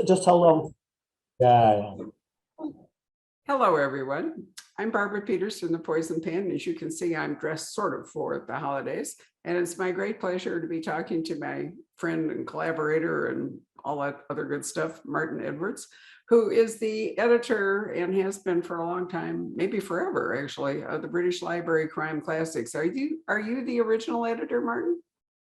just hold on. Yeah, yeah. Hello, everyone. I'm Barbara Peters from The Poison Pen. As you can see, I'm dressed sort of for the holidays, and it's my great pleasure to be talking to my friend and collaborator and all that other good stuff, Martin Edwards, who is the editor and has been for a long time, maybe forever actually, of the British Library Crime Classics. Are you the original editor, Martin?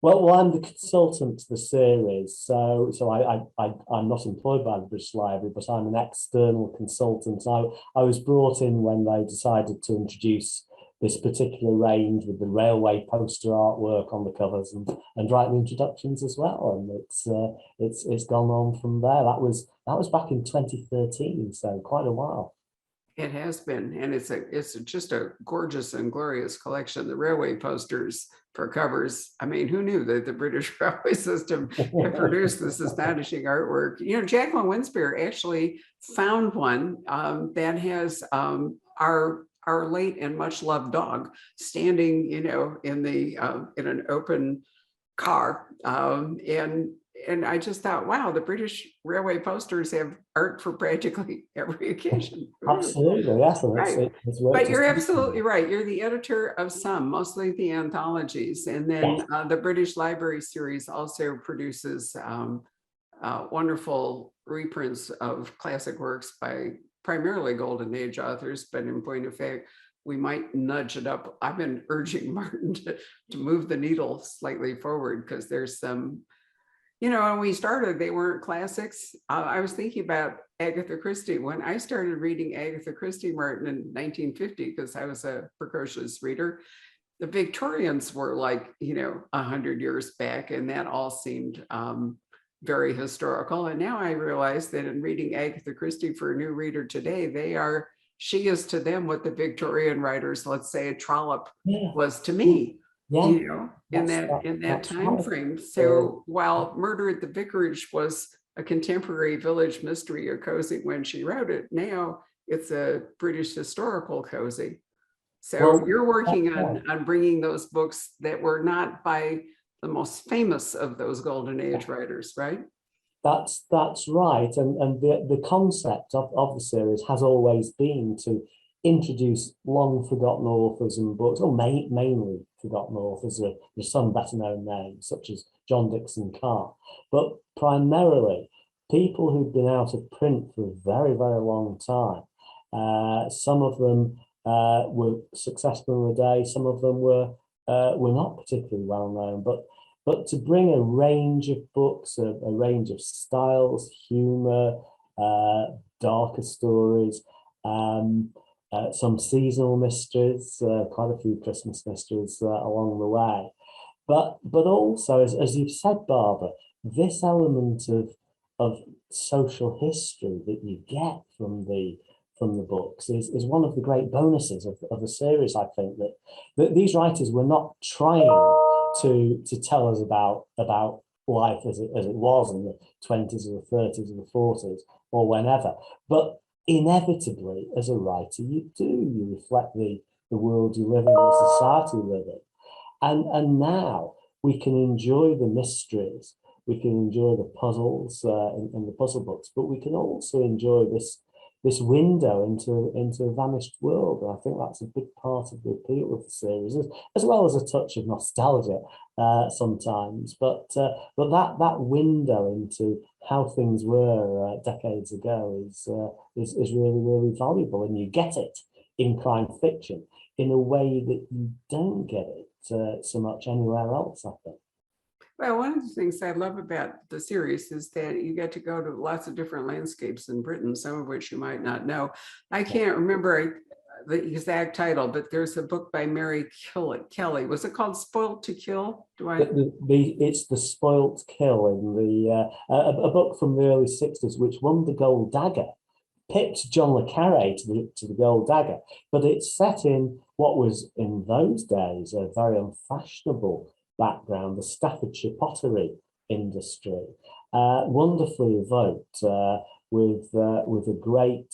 Well, I'm the consultant to the series, so I'm not employed by the British Library, but I'm an external consultant. I was brought in when they decided to introduce this particular range with the railway poster artwork on the covers and write the introductions as well. And it's gone on from there. That was back in 2013, so quite a while. It has been, and it's just a gorgeous and glorious collection. The railway posters for covers. I mean, who knew that the British railway system had produced this astonishing artwork? You know, Jacqueline Winspear actually found one that has our late and much loved dog standing, you know, in an open car, and I just thought, wow, the British railway posters have art for practically every occasion. Absolutely, yes, and Right. it's worked. But you're absolutely right. You're the editor of some, mostly the anthologies. And then Yes. the British Library series also produces wonderful reprints of classic works by primarily Golden Age authors. But in point of fact, we might nudge it up. I've been urging Martin to move the needle slightly forward because there's some, you know, when we started, they weren't classics. I was thinking about Agatha Christie. When I started reading Agatha Christie, Martin, in 1950, because I was a precocious reader, the Victorians were like, you know, 100 years back, and that all seemed very historical. And now I realize that in reading Agatha Christie for a new reader today, she is to them what the Victorian writers, let's say, a Trollope Yeah, was to me, yeah, you know, in that time right. frame. So while Murder at the Vicarage was a contemporary village mystery or cozy when she wrote it, now it's a British historical cozy. So Well, you're that's working right. on bringing those books that were not by the most famous of those Golden Age writers, right? That's right, and the concept of the series has always been to introduce long forgotten authors and books, or mainly forgotten authors. There's some better known names such as John Dickson Carr, but primarily people who've been out of print for a very long time. Some of them were successful in the day. Some of them were not particularly well known, but to bring a range of books, a range of styles, humor, darker stories, some seasonal mysteries, quite a few Christmas mysteries along the way. But also, as you've said, Barbara, this element of social history that you get from the books is one of the great bonuses of the series. I think that these writers were not trying to tell us about life as it was in the 20s or the 30s or the 40s or whenever. But inevitably, as a writer, you reflect the world you live in, the society you live in. And now we can enjoy the mysteries, we can enjoy the puzzles in the puzzle books, but we can also enjoy this window into a vanished world. And I think that's a big part of the appeal of the series, as well as a touch of nostalgia sometimes. But that window into how things were decades ago is really valuable, and you get it in crime fiction in a way that you don't get it so much anywhere else, I think. Well, one of the things I love about the series is that you get to go to lots of different landscapes in Britain, some of which you might not know. I can't remember the exact title, but there's a book by Mary Kelly. Was it called Spoilt to Kill? It's The Spoilt Kill in a book from the early 60s, which won the Gold Dagger, pipped John le Carré to the Gold Dagger, but it's set in what was in those days a very unfashionable background, the Staffordshire pottery industry, wonderfully evoked with a great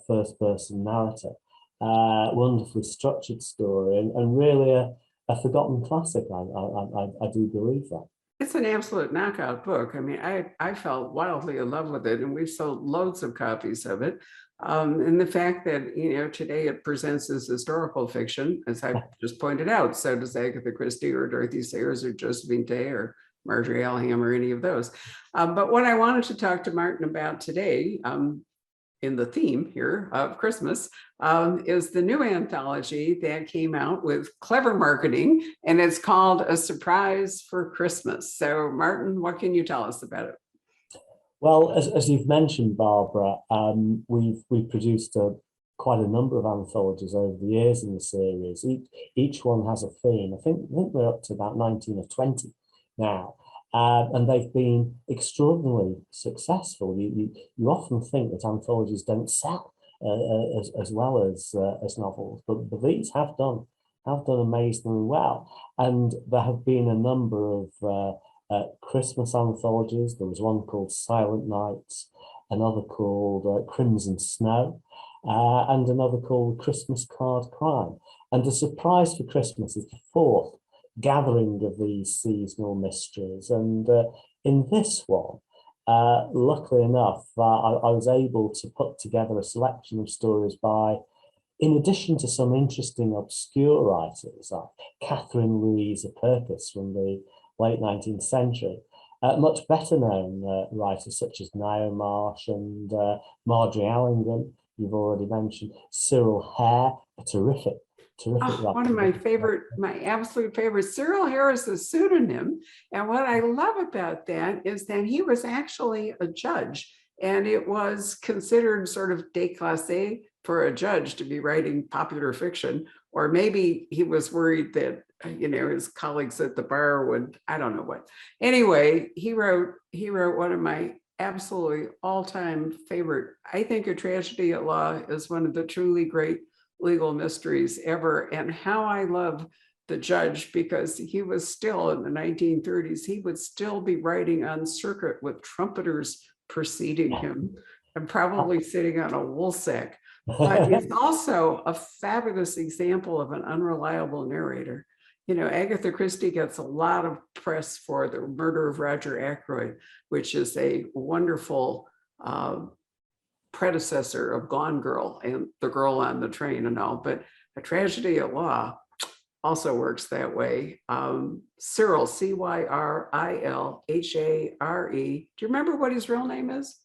first person narrative, wonderfully structured story, and really a forgotten classic. I do believe that. It's an absolute knockout book. I mean, I fell wildly in love with it, and we've sold loads of copies of it. And the fact that, you know, today it presents as historical fiction, as I just pointed out, so does Agatha Christie or Dorothy Sayers or Josephine Day or Marjorie Allingham or any of those. But what I wanted to talk to Martin about today, in the theme here of Christmas, is the new anthology that came out with clever marketing, and it's called A Surprise for Christmas. So Martin, what can you tell us about it? Well, as you've mentioned, Barbara, we've produced quite a number of anthologies over the years in the series. Each one has a theme. I think we're up to about 19 or 20 now. And they've been extraordinarily successful. You often think that anthologies don't sell as well as novels, but these have done amazingly well. And there have been a number of Christmas anthologies. There was one called Silent Nights, another called Crimson Snow, and another called Christmas Card Crime. And The Surprise for Christmas is the fourth gathering of these seasonal mysteries. And in this one, luckily enough, I was able to put together a selection of stories by, in addition to some interesting obscure writers like Catherine Louisa Purkis from the late 19th century, much better known writers such as Ngaio Marsh and Marjorie Allingham, you've already mentioned, Cyril Hare, a terrific One of my absolute favorites. Cyril Hare is a pseudonym. And what I love about that is that he was actually a judge, and it was considered sort of déclassé for a judge to be writing popular fiction, or maybe he was worried that, you know, his colleagues at the bar would, I don't know what. Anyway, he wrote one of my absolutely all-time favorite. I think A Tragedy at Law is one of the truly great legal mysteries ever. And how I love the judge, because he was still in the 1930s, he would still be writing on circuit with trumpeters preceding him and probably sitting on a woolsack. But it's also a fabulous example of an unreliable narrator. You know, Agatha Christie gets a lot of press for The Murder of Roger Ackroyd, which is a wonderful predecessor of Gone Girl and The Girl on the Train and all, but A Tragedy at Law also works that way. Cyril, Cyril Do you remember what his real name is?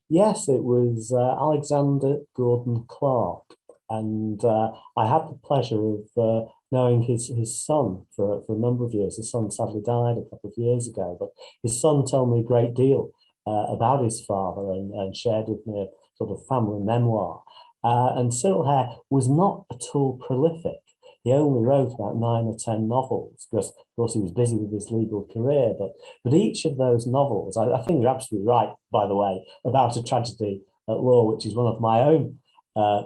Yes, it was Alexander Gordon Clark. And I had the pleasure of knowing his son for a number of years. His son sadly died a couple of years ago, but his son told me a great deal about his father and shared with me a sort of family memoir. And Cyril Hare was not at all prolific. He only wrote about 9 or 10 novels because, of course, he was busy with his legal career. But each of those novels, I think you're absolutely right, by the way, about A Tragedy at Law, which is one of my own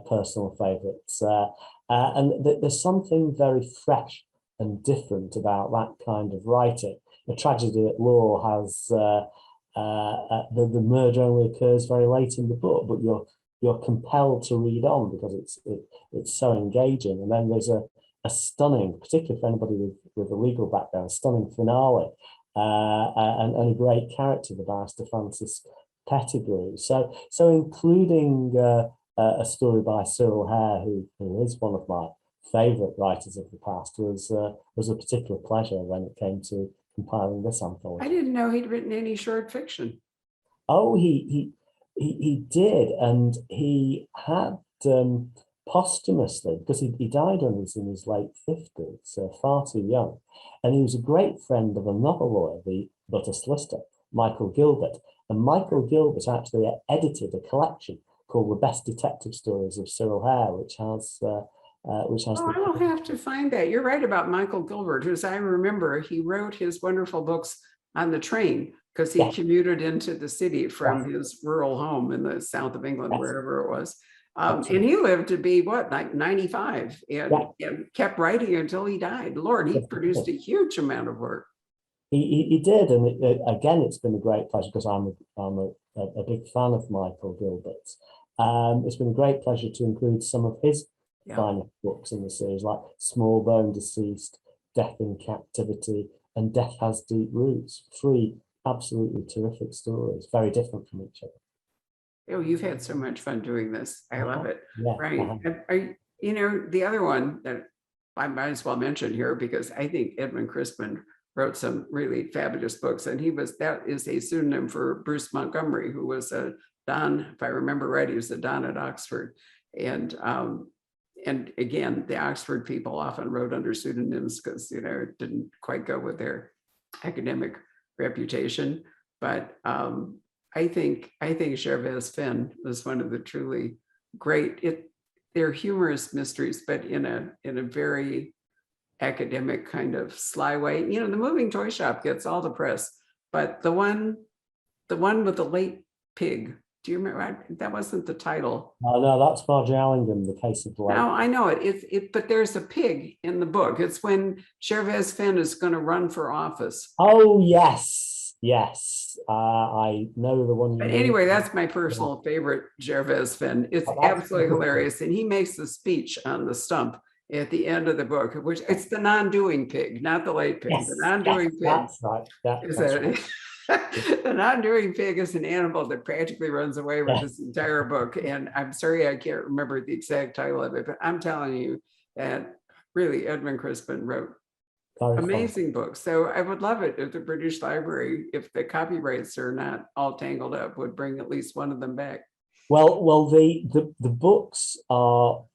personal favourites. And there's something very fresh and different about that kind of writing. A Tragedy at Law has the murder only occurs very late in the book, but you're compelled to read on because it's so engaging. And then there's a stunning, particularly for anybody with a legal background, stunning finale and a great character, the barrister Francis Pettigrew. So including a story by Cyril Hare, who is one of my favourite writers of the past, was a particular pleasure when it came to compiling this anthology. I didn't know he'd written any short fiction. Oh, he did, and he had posthumously, because he died when he was in his late 50s, so far too young, and he was a great friend of another lawyer, but a solicitor, Michael Gilbert, and Michael Gilbert actually edited a collection called The Best Detective Stories of Cyril Hare, which has I will have to find that. You're right about Michael Gilbert, who, as I remember, he wrote his wonderful books on the train because he commuted into the city from his rural home in the south of England, wherever it was. And he lived to be like 95 and kept writing until he died. Lord, he produced a huge amount of work. He did, and again, it's been a great pleasure because I'm a big fan of Michael Gilbert. It's been a great pleasure to include some of his finest books in the series, like Smallbone Deceased, Death in Captivity, and Death Has Deep Roots. Three absolutely terrific stories, very different from each other. Oh, you've had so much fun doing this. I love it. Yeah, Right. The other one that I might as well mention here, because I think Edmund Crispin wrote some really fabulous books, and that is a pseudonym for Bruce Montgomery, who was a Don, if I remember right, he was a Don at Oxford. And again, the Oxford people often wrote under pseudonyms because, it didn't quite go with their academic reputation. But I think Gervase Fenn was one of the truly great. They're humorous mysteries, but in a very academic kind of sly way. The Moving Toy Shop gets all the press, but the one with the late pig. Do you remember? That wasn't the title. No, that's Marjorie Allingham, The Case of the Lake. No, I know it. But there's a pig in the book. It's when Gervase Fenn is going to run for office. Oh, yes. I know the one. But anyway, that's my personal favorite, Gervase Fenn. It's absolutely hilarious. And he makes the speech on the stump at the end of the book, which it's the non-doing pig, not the late pig. Yes, the non-doing pig. That's right. That's right. The non-doing pig is an animal that practically runs away with this entire book. And I'm sorry, I can't remember the exact title of it, but I'm telling you that really Edmund Crispin wrote amazing books. So I would love it if the British Library, if the copyrights are not all tangled up, would bring at least one of them back. Well, the books are,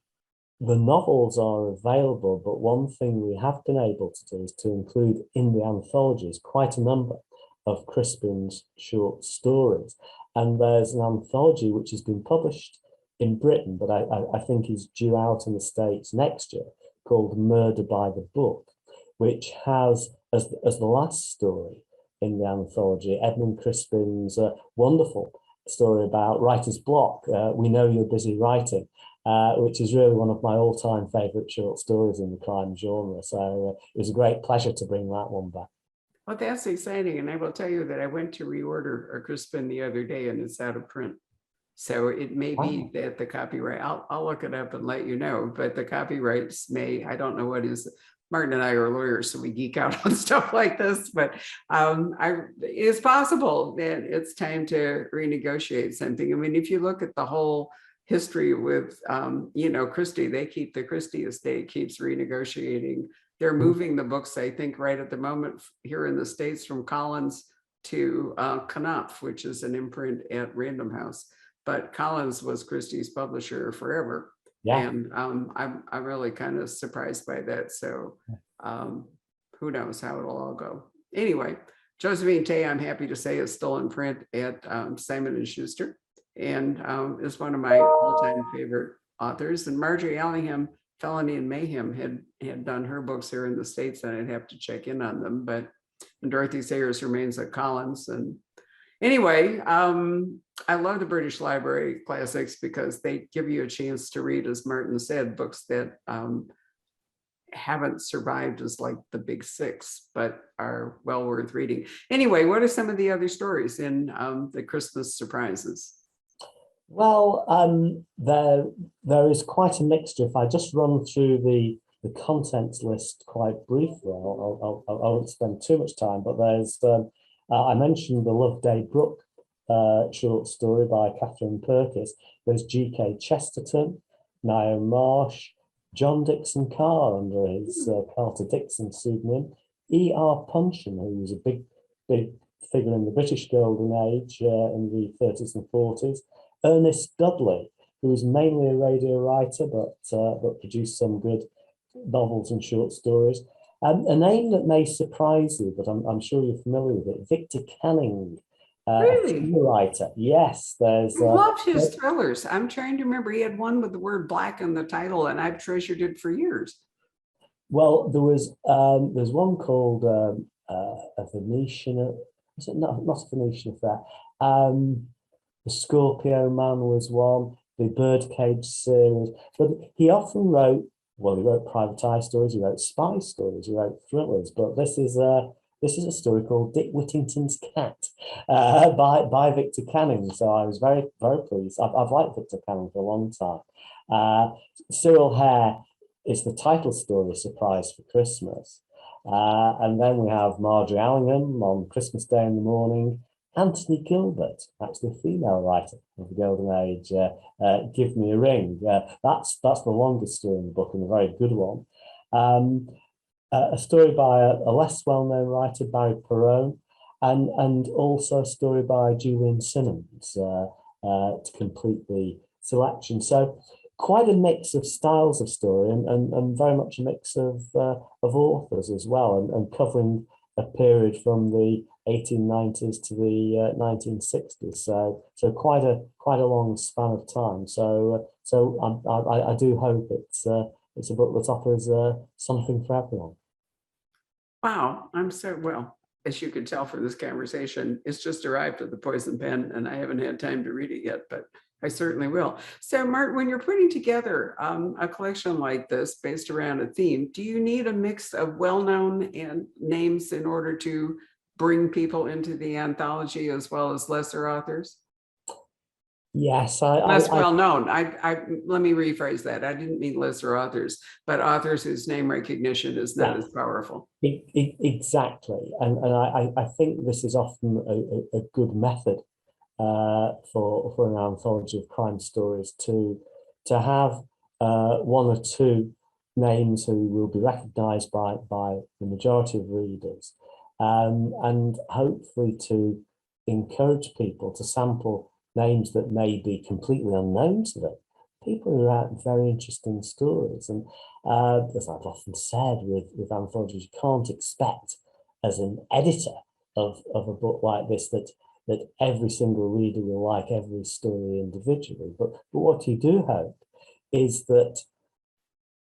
the novels are available, but one thing we have been able to do is to include in the anthologies quite a number of Crispin's short stories. And there's an anthology which has been published in Britain, but I think is due out in the States next year, called Murder by the Book, which has, as the last story in the anthology, Edmund Crispin's wonderful story about writer's block. We Know You're Busy Writing, which is really one of my all-time favorite short stories in the crime genre. So it was a great pleasure to bring that one back. Well, that's exciting. And I will tell you that I went to reorder a Crispin the other day and it's out of print. So it may be that the copyright, I'll look it up and let you know, but the copyrights I don't know what is. Martin and I are lawyers, so we geek out on stuff like this, but it's possible that it's time to renegotiate something. I mean, if you look at the whole history with, Christie, the Christie estate keeps renegotiating. They're moving the books, I think, right at the moment here in the States from Collins to Knopf, which is an imprint at Random House. But Collins was Christie's publisher forever. Yeah. And I'm really kind of surprised by that. So who knows how it'll all go. Anyway, Josephine Tey, I'm happy to say, is still in print at Simon & Schuster, and is one of my all-time favorite authors. And Marjorie Allingham, Felony and Mayhem, had done her books here in the States, and I'd have to check in on them. And Dorothy Sayers remains at Collins. And anyway, I love the British Library classics because they give you a chance to read, as Martin said, books that haven't survived as like the big six, but are well worth reading. Anyway, what are some of the other stories in the Christmas surprises? Well, there is quite a mixture. If I just run through the contents list quite briefly, I won't spend too much time, but there's, I mentioned the Loveday Brook short story by Catherine Perkis. There's G.K. Chesterton, Niall Marsh, John Dixon Carr under his Carter Dixon pseudonym, E.R. Punchin, who was a big figure in the British Golden Age in the 30s and 40s, Ernest Dudley, who was mainly a radio writer but produced some good novels and short stories. A name that may surprise you, but I'm sure you're familiar with it, Victor Canning. Really? A writer. Yes, there's. I love his thrillers. I'm trying to remember. He had one with the word black in the title, and I've treasured it for years. Well, there's one called a Venetian. Is it not a Venetian affair? The Scorpio Man was one. The Birdcage series, but he often wrote. Well, he wrote private eye stories. He wrote spy stories. He wrote thrillers. But this is a story called Dick Whittington's Cat by Victor Canning. So I was very, very pleased. I've liked Victor Canning for a long time. Cyril Hare is the title story, Surprise for Christmas. And then we have Marjorie Allingham on Christmas Day in the morning. Anthony Gilbert, actually a female writer of the Golden Age, Give Me a Ring. That's the longest story in the book and a very good one. A story by a less well-known writer, Barry Perone, and also a story by Julian Simmons to complete the selection. So quite a mix of styles of story and very much a mix of authors as well, and covering a period from the 1890s to the 1960s. So quite a long span of time. So I do hope it's a book that offers something for everyone. Wow, I'm so well. As you could tell from this conversation, it's just arrived at the Poison Pen, and I haven't had time to read it yet, but I certainly will. So, Martin, when you're putting together a collection like this based around a theme, do you need a mix of well-known names in order to bring people into the anthology as well as lesser authors? Yes, less well-known. Let me rephrase that. I didn't mean lesser authors, but authors whose name recognition is not as powerful. Exactly, and I think this is often a good method for an anthology of crime stories to have one or two names who will be recognised by the majority of readers, and hopefully to encourage people to sample names that may be completely unknown to them. People who write very interesting stories, and as I've often said with anthologies, you can't expect as an editor of a book like this that every single reader will like every story individually. But what you do hope is that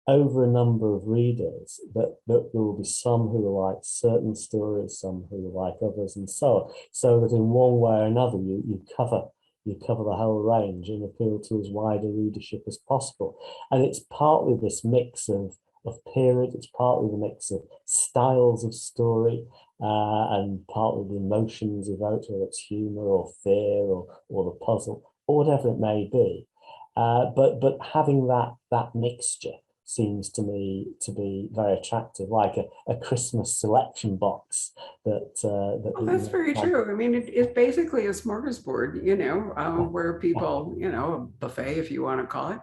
over a number of readers, that there will be some who like certain stories, some who like others, and so on, so that in one way or another you cover the whole range and appeal to as wide a readership as possible. And it's partly this mix of period, it's partly the mix of styles of story, and partly the emotions evoked, whether it's humor or fear or the puzzle or whatever it may be. But having that mixture seems to me to be very attractive, like a Christmas selection box that. Well, that's very true. I mean, it's basically a smorgasbord, where people, a buffet, if you want to call it,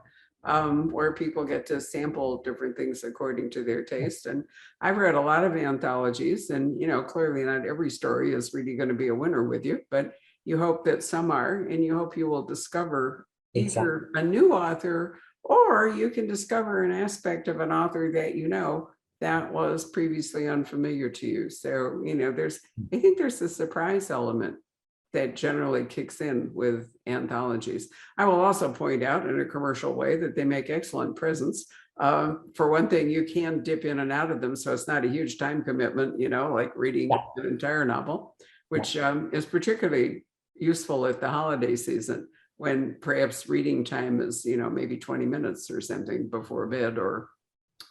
where people get to sample different things according to their taste. And I've read a lot of anthologies, and clearly not every story is really going to be a winner with you, but you hope that some are, and you hope you will discover either a new author, or you can discover an aspect of an author that was previously unfamiliar to you. So, I think there's a surprise element that generally kicks in with anthologies. I will also point out in a commercial way that they make excellent presents. For one thing, you can dip in and out of them, so it's not a huge time commitment, like reading an entire novel, which is particularly useful at the holiday season, when perhaps reading time is, maybe 20 minutes or something before bed, or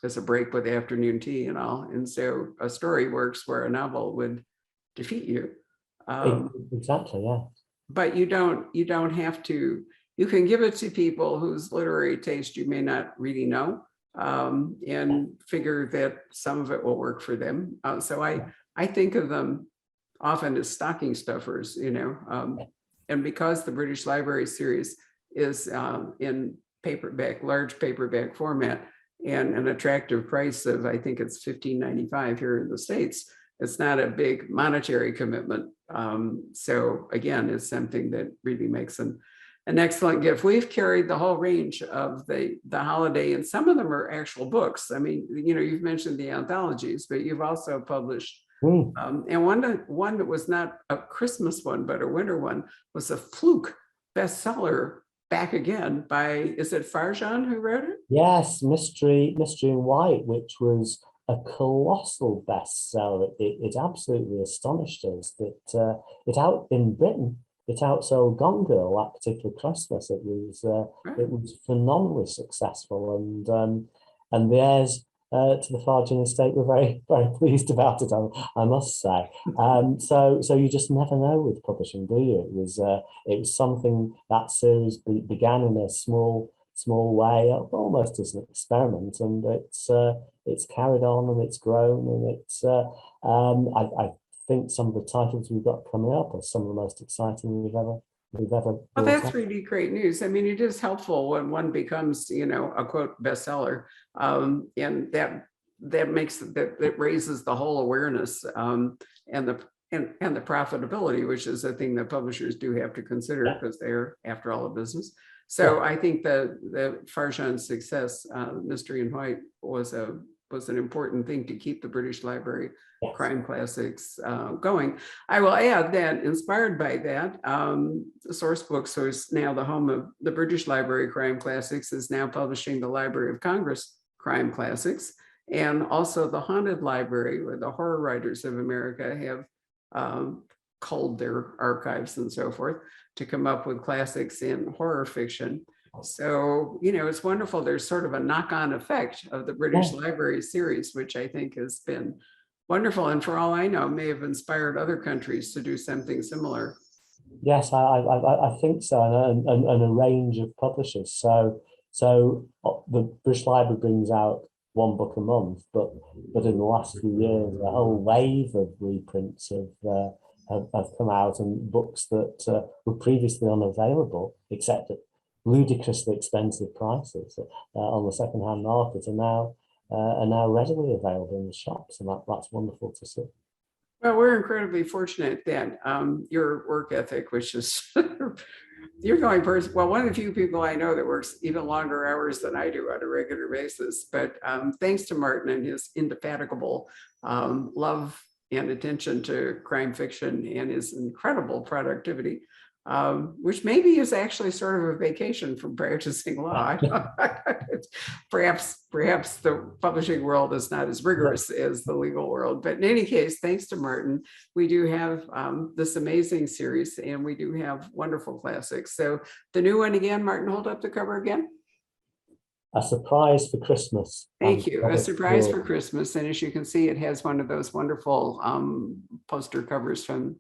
as a break with afternoon tea and all. And so a story works where a novel would defeat you. Exactly, yeah. But you don't have to, you can give it to people whose literary taste you may not really know, and figure that some of it will work for them. So I think of them often as stocking stuffers, and because the British Library series is in large paperback format, and an attractive price of, I think it's $15.95 here in the States, it's not a big monetary commitment. So again, it's something that really makes an excellent gift. We've carried the whole range of the holiday, and some of them are actual books. I mean, you've mentioned the anthologies, but you've also published and one that was not a Christmas one, but a winter one, was a fluke bestseller, Back Again, by, is it Farjan who wrote it? Yes, Mystery in White, which was a colossal bestseller. It absolutely astonished us that in Britain, it outsold Gone Girl that particular Christmas. It was phenomenally successful, and the heirs to the Farjan estate were very, very pleased about it, I must say. So you just never know with publishing, do you? It was something that series began in a small small way, almost as an experiment, and it's carried on and it's grown, and I think some of the titles we've got coming up are some of the most exciting we've ever Well, brought that's up. really great news. I mean, it is helpful when one becomes, a quote bestseller, and that makes that raises the whole awareness, and the profitability, which is a thing that publishers do have to consider Yeah. because they're, after all, a business. So I think the Farjeon's success, Mystery in White, was an important thing to keep the British Library Yes. crime classics going. I will add that, inspired by that, Sourcebooks, who is now the home of the British Library crime classics, is now publishing the Library of Congress crime classics, and also the Haunted Library, where the Horror Writers of America have culled their archives and so forth to come up with classics in horror fiction. So, it's wonderful. There's sort of a knock-on effect of the British Library series, which I think has been wonderful, and for all I know, may have inspired other countries to do something similar. Yes, I think so, and a range of publishers. So the British Library brings out one book a month, but in the last few years, a whole wave of reprints have come out, and books that were previously unavailable, except at ludicrously expensive prices on the second-hand market, are now readily available in the shops, and that's wonderful to see. Well, we're incredibly fortunate that your work ethic, which is you're going first. Well, one of the few people I know that works even longer hours than I do on a regular basis. But thanks to Martin and his indefatigable love and attention to crime fiction and his incredible productivity, which maybe is actually sort of a vacation from practicing law. Perhaps the publishing world is not as rigorous as the legal world. But in any case, thanks to Martin, we do have this amazing series, and we do have wonderful classics. So the new one again, Martin, hold up the cover again. A Surprise for Christmas. Thank you. A Surprise for Christmas. And as you can see, it has one of those wonderful poster covers from,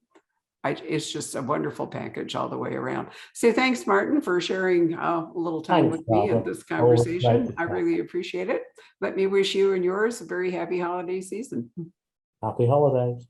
it's just a wonderful package all the way around. So thanks, Martin, for sharing a little time with me in this conversation. I really appreciate it. Let me wish you and yours a very happy holiday season. Happy holidays.